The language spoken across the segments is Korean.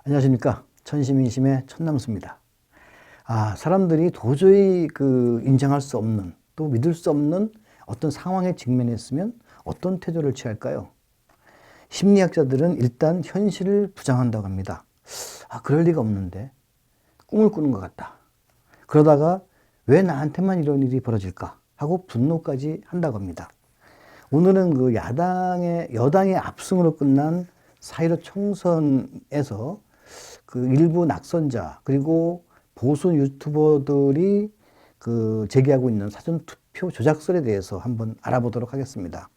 안녕하십니까. 천시민심의 천남수입니다. 사람들이 도저히 인정할 수 없는, 또 믿을 수 없는 어떤 상황에 직면했으면 어떤 태도를 취할까요? 심리학자들은 일단 현실을 부정한다고 합니다. 그럴 리가 없는데, 꿈을 꾸는 것 같다. 그러다가 왜 나한테만 이런 일이 벌어질까 하고 분노까지 한다고 합니다. 오늘은 여당의 압승으로 끝난 4.15 총선에서 일부 낙선자 그리고 보수 유튜버들이 제기하고 있는 사전투표 조작설에 대해서 한번 알아보도록 하겠습니다.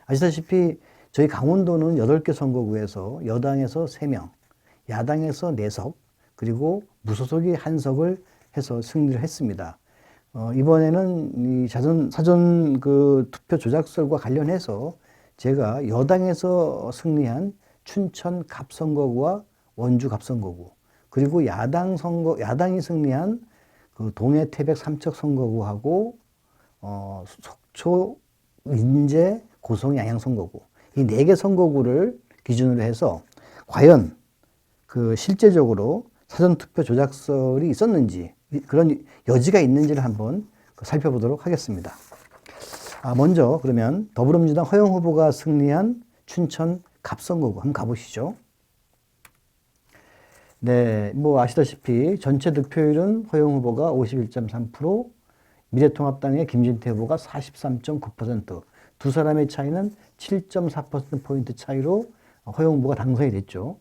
아시다시피 저희 강원도는 8개 선거구에서 여당에서 3명, 야당에서 4석, 그리고 무소속이 1석을 해서 승리를 했습니다. 이번에는 이 사전 투표 조작설과 관련해서 제가 여당에서 승리한 춘천 갑선거구와 원주 갑선거구, 그리고 야당이 승리한 동해 태백 삼척 선거구하고 속초 인제 고성 양양 선거구, 이 4개 선거구를 기준으로 해서 과연 실제적으로 사전투표 조작설이 있었는지, 그런 여지가 있는지를 한번 살펴보도록 하겠습니다. 먼저 그러면 더불어민주당 허영 후보가 승리한 춘천 갑선거구 한번 가보시죠. 네, 아시다시피 전체 득표율은 허영 후보가 51.3%, 미래통합당의 김진태 후보가 43.9%, 두 사람의 차이는 7.4%포인트 차이로 허영 후보가 당선이 됐죠.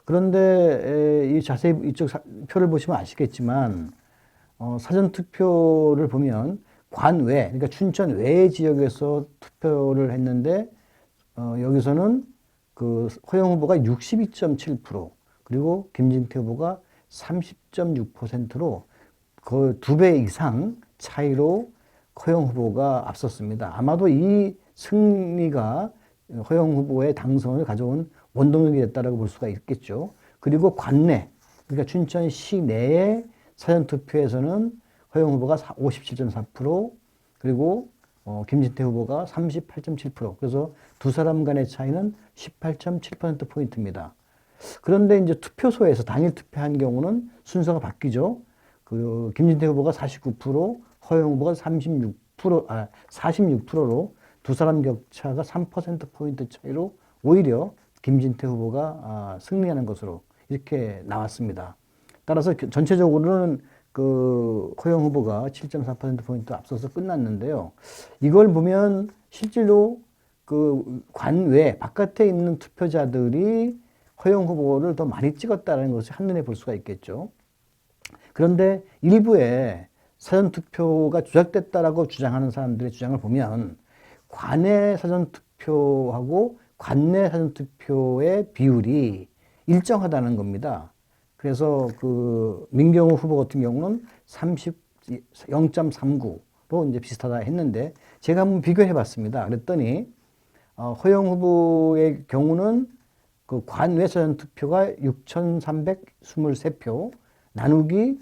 그런데 자세히 이쪽 표를 보시면 아시겠지만 사전투표를 보면 관외, 그러니까 춘천 외 지역에서 투표를 했는데 여기서는 허영 후보가 62.7%, 그리고 김진태 후보가 30.6%로 그 2배 이상 차이로 허영 후보가 앞섰습니다. 아마도 이 승리가 허영 후보의 당선을 가져온 원동력이 됐다고 볼 수가 있겠죠. 그리고 관내, 그러니까 춘천시 내의 사전투표에서는 허영 후보가 57.4%, 그리고 김진태 후보가 38.7%. 그래서 두 사람 간의 차이는 18.7%포인트입니다. 그런데 이제 투표소에서 당일 투표한 경우는 순서가 바뀌죠. 김진태 후보가 49%, 허영 후보가 46%로 두 사람 격차가 3%포인트 차이로 오히려 김진태 후보가 승리하는 것으로 이렇게 나왔습니다. 따라서 전체적으로는 허영 후보가 7.4%포인트 앞서서 끝났는데요. 이걸 보면 실제로 관외, 바깥에 있는 투표자들이 허영 후보를 더 많이 찍었다는 것을 한눈에 볼 수가 있겠죠. 그런데 일부에 사전투표가 조작됐다라고 주장하는 사람들의 주장을 보면 관외 사전투표하고 관내 사전투표의 비율이 일정하다는 겁니다. 그래서 민경호 후보 같은 경우는 0.39로 이제 비슷하다 했는데 제가 한번 비교해 봤습니다. 그랬더니 허영 후보의 경우는 관외 사전투표가 6,323표, 나누기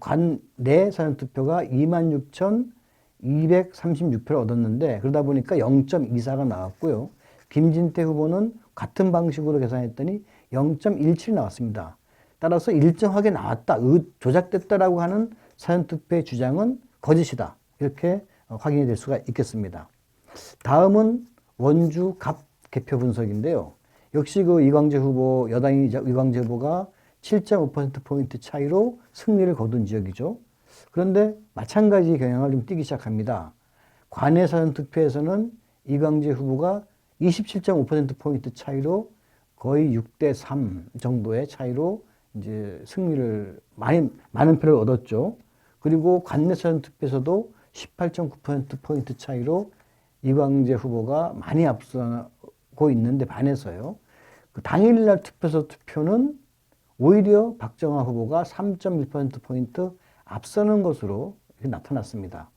관내 사전투표가 26,236표를 얻었는데, 그러다 보니까 0.24가 나왔고요. 김진태 후보는 같은 방식으로 계산했더니 0.17 나왔습니다. 따라서 일정하게 나왔다, 조작됐다라고 하는 사전투표의 주장은 거짓이다, 이렇게 확인이 될 수가 있겠습니다. 다음은 원주 갑 개표 분석인데요. 역시 이광재 후보, 여당이 이광재 후보가 7.5%포인트 차이로 승리를 거둔 지역이죠. 그런데 마찬가지 경향을 좀 띠기 시작합니다. 관내 사전투표에서는 이광재 후보가 27.5%포인트 차이로 거의 6대3 정도의 차이로 이제 승리를 많은 표를 얻었죠. 그리고 관내 사전투표에서도 18.9%포인트 차이로 이광재 후보가 많이 앞서고 있는데 반해서요. 당일날 투표소 투표는 오히려 박정아 후보가 3.1%포인트 앞서는 것으로 나타났습니다.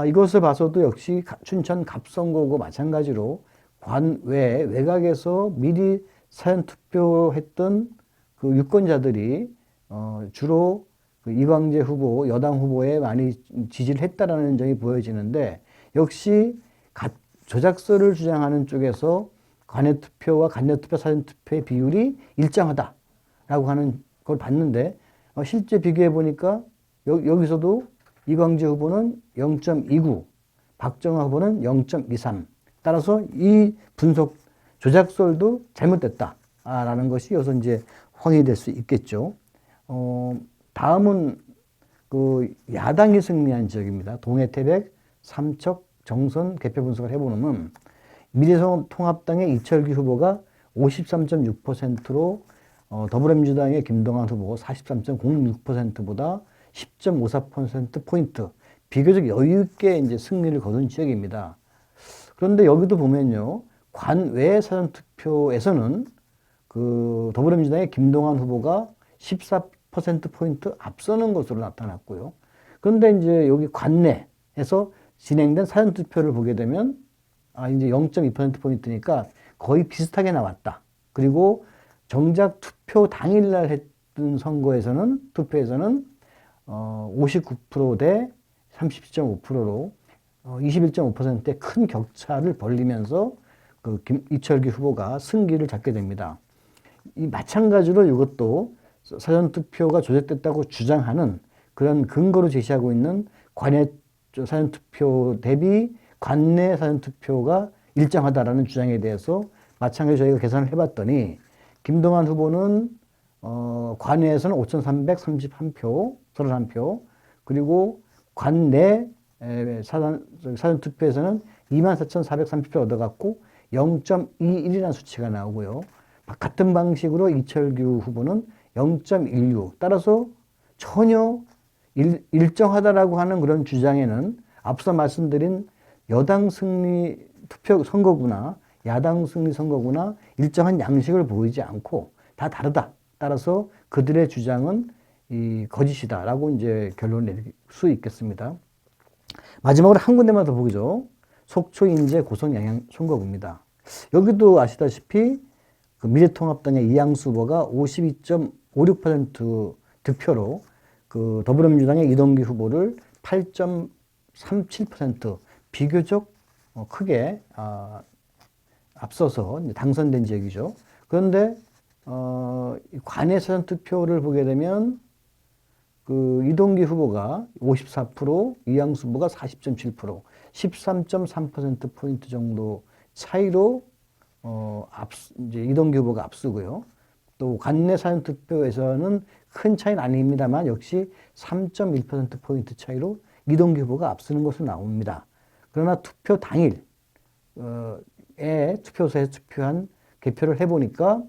이것을 봐서도 역시 춘천 갑선거구 마찬가지로 외곽에서 미리 사전 투표했던 유권자들이 주로 이광재 후보, 여당 후보에 많이 지지를 했다라는 점이 보여지는데, 역시 조작설을 주장하는 쪽에서 관외 투표와 간내 투표, 사전 투표의 비율이 일정하다라고 하는 걸 봤는데 실제 비교해 보니까 여기서도 이광재 후보는 0.29, 박정아 후보는 0.23. 따라서 이 분석 조작설도 잘못됐다라는 것이 여기서 이제 확인이 될 수 있겠죠. 다음은 그 야당이 승리한 지역입니다. 동해 태백, 삼척, 정선 개표 분석을 해보면 미래통합당의 이철규 후보가 53.6%로 더불어민주당의 김동완 후보 43.06%보다 10.54%포인트 비교적 여유있게 이제 승리를 거둔 지역입니다. 그런데 여기도 보면요. 관외 사전투표에서는 그 더불어민주당의 김동완 후보가 14%포인트 앞서는 것으로 나타났고요. 그런데 이제 여기 관내에서 진행된 사전투표를 보게 되면 이제 0.2%포인트니까 거의 비슷하게 나왔다. 그리고 정작 투표 당일날 했던 투표에서는 59% 대 37.5%로 21.5%의 큰 격차를 벌리면서 그 이철규 후보가 승기를 잡게 됩니다. 이 마찬가지로 이것도 사전투표가 조작됐다고 주장하는 그런 근거로 제시하고 있는 관외 사전투표 대비 관내 사전투표가 일정하다라는 주장에 대해서 마찬가지로 저희가 계산을 해봤더니 김동완 후보는 관외에서는 5,331표, 31표, 그리고 관내 사전투표에서는 24,430표 얻어갖고 0.21이라는 수치가 나오고요. 같은 방식으로 이철규 후보는 0.16. 따라서 전혀 일정하다라고 하는 그런 주장에는 앞서 말씀드린 여당 승리 투표 선거구나, 야당 승리 선거구나 일정한 양식을 보이지 않고 다 다르다. 따라서 그들의 주장은 거짓이다라고 이제 결론을 내릴 수 있겠습니다. 마지막으로 한 군데만 더 보죠. 속초, 인제, 고성, 양양 선거구입니다. 여기도 아시다시피 그 미래통합당의 이양수 후보가 52.56% 득표로 그 더불어민주당의 이동규 후보를 8.37% 비교적 크게 앞서서 당선된 지역이죠. 그런데 관외 사전 투표를 보게 되면 그 이동규 후보가 54%, 이양수 후보가 40.7%, 13.3%포인트 정도 차이로 이제 이동규 후보가 앞서고요. 또 관내 사전 투표에서는 큰 차이는 아닙니다만 역시 3.1%포인트 차이로 이동규 후보가 앞서는 것으로 나옵니다. 그러나 투표 당일에 투표소에서 투표한 개표를 해보니까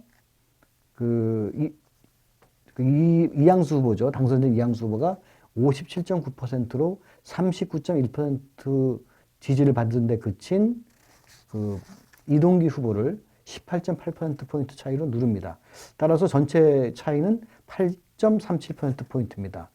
이양수 후보죠. 당선된 이양수 후보가 57.9%로 39.1% 지지를 받은 데 그친 그 이동규 후보를 18.8%포인트 차이로 누릅니다. 따라서 전체 차이는 8.37%포인트입니다.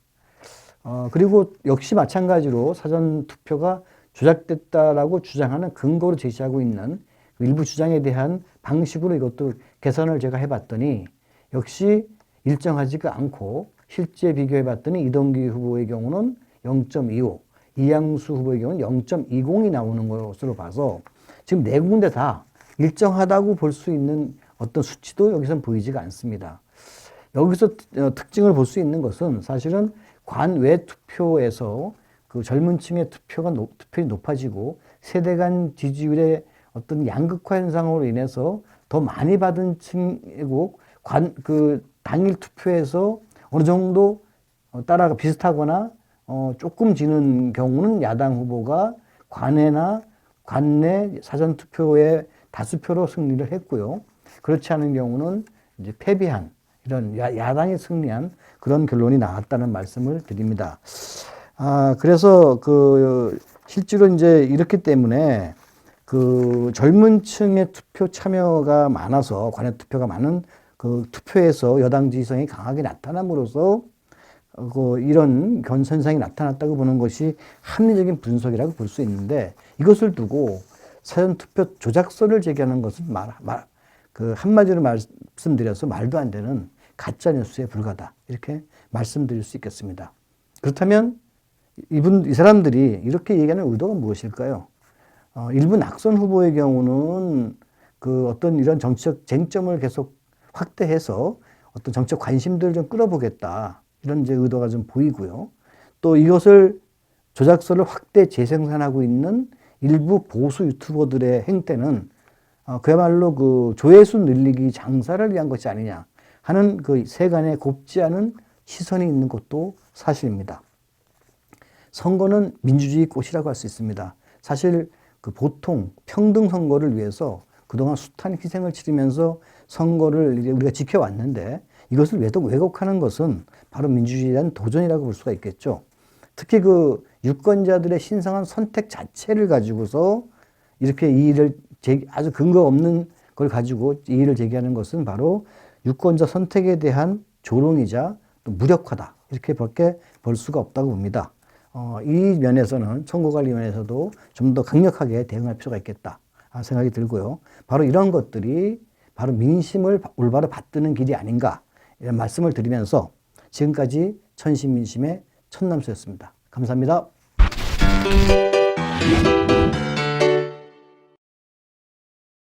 그리고 역시 마찬가지로 사전투표가 조작됐다라고 주장하는 근거로 제시하고 있는 일부 주장에 대한 방식으로 이것도 계산을 제가 해봤더니 역시 일정하지가 않고 실제 비교해봤더니 이동규 후보의 경우는 0.25, 이양수 후보의 경우는 0.20이 나오는 것으로 봐서 지금 네 군데 다 일정하다고 볼 수 있는 어떤 수치도 여기서는 보이지가 않습니다. 여기서 특징을 볼 수 있는 것은 사실은 관외 투표에서 그 젊은 층의 투표율이 높아지고 세대 간 지지율의 어떤 양극화 현상으로 인해서 더 많이 받은 층이고 당일 투표에서 어느 정도 따라가 비슷하거나 조금 지는 경우는 야당 후보가 관내 사전 투표에 다수표로 승리를 했고요. 그렇지 않은 경우는 이제 패배한 이런 야당이 승리한 그런 결론이 나왔다는 말씀을 드립니다. 그래서 실제로 이제 이렇기 때문에 그 젊은 층의 투표 참여가 많아서 관외 투표가 많은 그 투표에서 여당 지지성이 강하게 나타남으로써 이런 현상이 나타났다고 보는 것이 합리적인 분석이라고 볼 수 있는데 이것을 두고 사전투표 조작설을 제기하는 것은 한마디로 말씀드려서 말도 안 되는 가짜뉴스에 불과하다. 이렇게 말씀드릴 수 있겠습니다. 그렇다면 이 사람들이 이렇게 얘기하는 의도가 무엇일까요? 일부 낙선 후보의 경우는 그 어떤 이런 정치적 쟁점을 계속 확대해서 어떤 정치적 관심들을 좀 끌어보겠다. 이런 이제 의도가 좀 보이고요. 또 이것을 조작서를 확대 재생산하고 있는 일부 보수 유튜버들의 행태는 그야말로 그 조회수 늘리기 장사를 위한 것이 아니냐 하는 그 세간에 곱지 않은 시선이 있는 것도 사실입니다. 선거는 민주주의 꽃이라고 할 수 있습니다. 사실 그 보통 평등 선거를 위해서 그동안 숱한 희생을 치르면서 선거를 이제 우리가 지켜왔는데 이것을 왜곡하는 것은 바로 민주주의에 대한 도전이라고 볼 수가 있겠죠. 특히 그 유권자들의 신성한 선택 자체를 가지고서 이렇게 이의를 아주 근거 없는 걸 가지고 이의를 제기하는 것은 바로 유권자 선택에 대한 조롱이자 또 무력화다. 이렇게밖에 볼 수가 없다고 봅니다. 이 면에서는 선거관리위원회에서도 좀 더 강력하게 대응할 필요가 있겠다 생각이 들고요. 바로 이런 것들이 바로 민심을 올바로 받드는 길이 아닌가 이런 말씀을 드리면서 지금까지 천시민심의 천남수였습니다. 감사합니다.